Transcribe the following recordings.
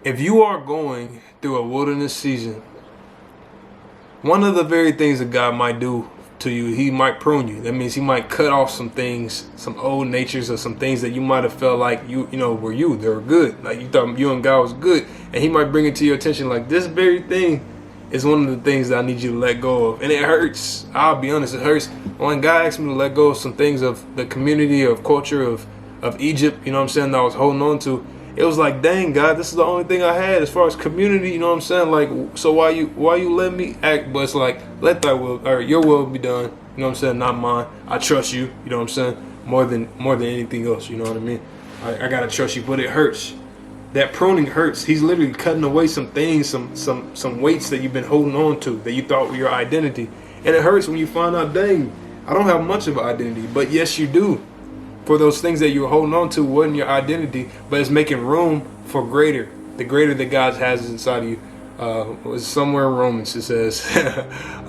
If you are going through a wilderness season, one of the very things that God might do to you, he might prune you. That means he might cut off some things, some old natures or some things that you might have felt like they were good. Like you thought you and God was good. And he might bring it to your attention like this very thing is one of the things that I need you to let go of. And it hurts. I'll be honest, it hurts. When God asked me to let go of some things of the community, of culture, of Egypt, that I was holding on to, it was like, dang, God, this is the only thing I had as far as community, Like, so why you let me act? But it's like, let thy will, or your will be done, not mine. I trust you, more than anything else, you know what I mean? I gotta trust you, but it hurts. That pruning hurts. He's literally cutting away some things, some weights that you've been holding on to, that you thought were your identity. And it hurts when you find out, dang, I don't have much of an identity, but yes, you do. For those things that you're holding on to wasn't your identity, but it's making room for the greater that God has inside of you. It's somewhere in Romans it says, for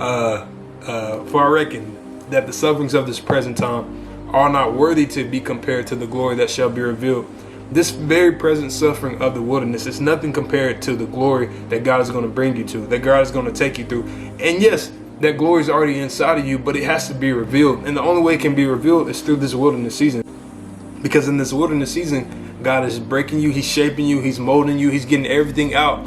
I reckon that the sufferings of this present time are not worthy to be compared to the glory that shall be revealed. This very present suffering of the wilderness is nothing compared to the glory that God is going to bring you to, that God is going to take you through. And yes, that glory is already inside of you, but it has to be revealed. And the only way it can be revealed is through this wilderness season. Because in this wilderness season, God is breaking you, he's shaping you, he's molding you, he's getting everything out.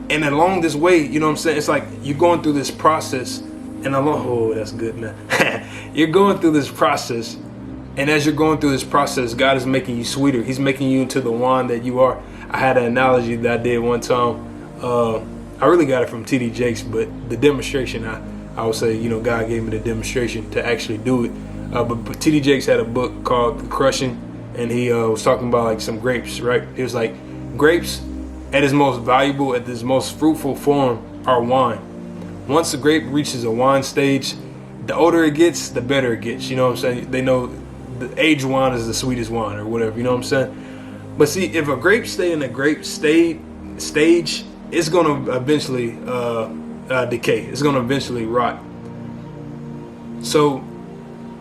And along this way, it's like you're going through this process. And that's good, man. You're going through this process. And as you're going through this process, God is making you sweeter. He's making you into the wine that you are. I had an analogy that I did one time. I really got it from T.D. Jakes, but the demonstration, I would say, God gave me the demonstration to actually do it. But T.D. Jakes had a book called The Crushing, and he was talking about like some grapes, right? He was like, grapes at its most valuable, at its most fruitful form are wine. Once the grape reaches a wine stage, the older it gets, the better it gets. You know what I'm saying? They know the aged wine is the sweetest wine or whatever, you know what I'm saying? But see, if a grape stay in the grape stage, it's going to eventually decay. It's going to eventually rot. So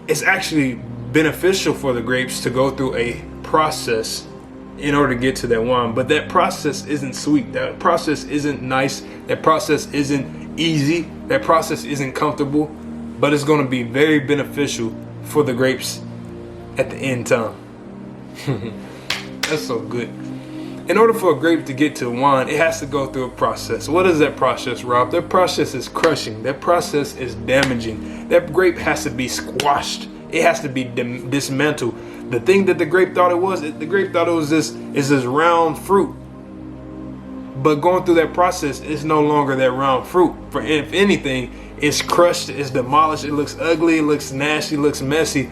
it's actually beneficial for the grapes to go through a process in order to get to that wine. But that process isn't sweet. That process isn't nice. That process isn't easy. That process isn't comfortable. But it's going to be very beneficial for the grapes at the end time. That's so good. In order for a grape to get to wine, it has to go through a process. What is that process, Rob? That process is crushing. That process is damaging. That grape has to be squashed. It has to be dismantled. The thing that the grape thought it was, this round fruit. But going through that process, it's no longer that round fruit. For if anything, it's crushed, it's demolished, it looks ugly, it looks nasty, it looks messy.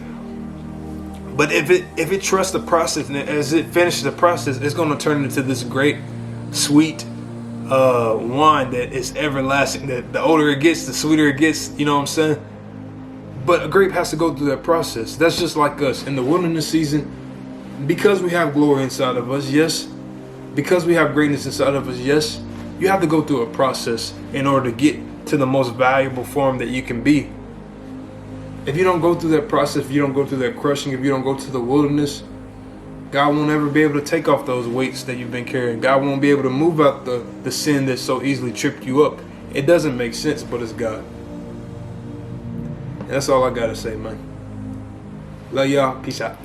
But if it trusts the process, and as it finishes the process, it's going to turn into this great, sweet wine that is everlasting. That the older it gets, the sweeter it gets. You know what I'm saying? But a grape has to go through that process. That's just like us in the wilderness season. Because we have glory inside of us, yes. Because we have greatness inside of us, yes. You have to go through a process in order to get to the most valuable form that you can be. If you don't go through that process, if you don't go through that crushing, if you don't go to the wilderness, God won't ever be able to take off those weights that you've been carrying. God won't be able to move out the sin that so easily tripped you up. It doesn't make sense, but it's God. And that's all I gotta say, man. Love y'all. Peace out.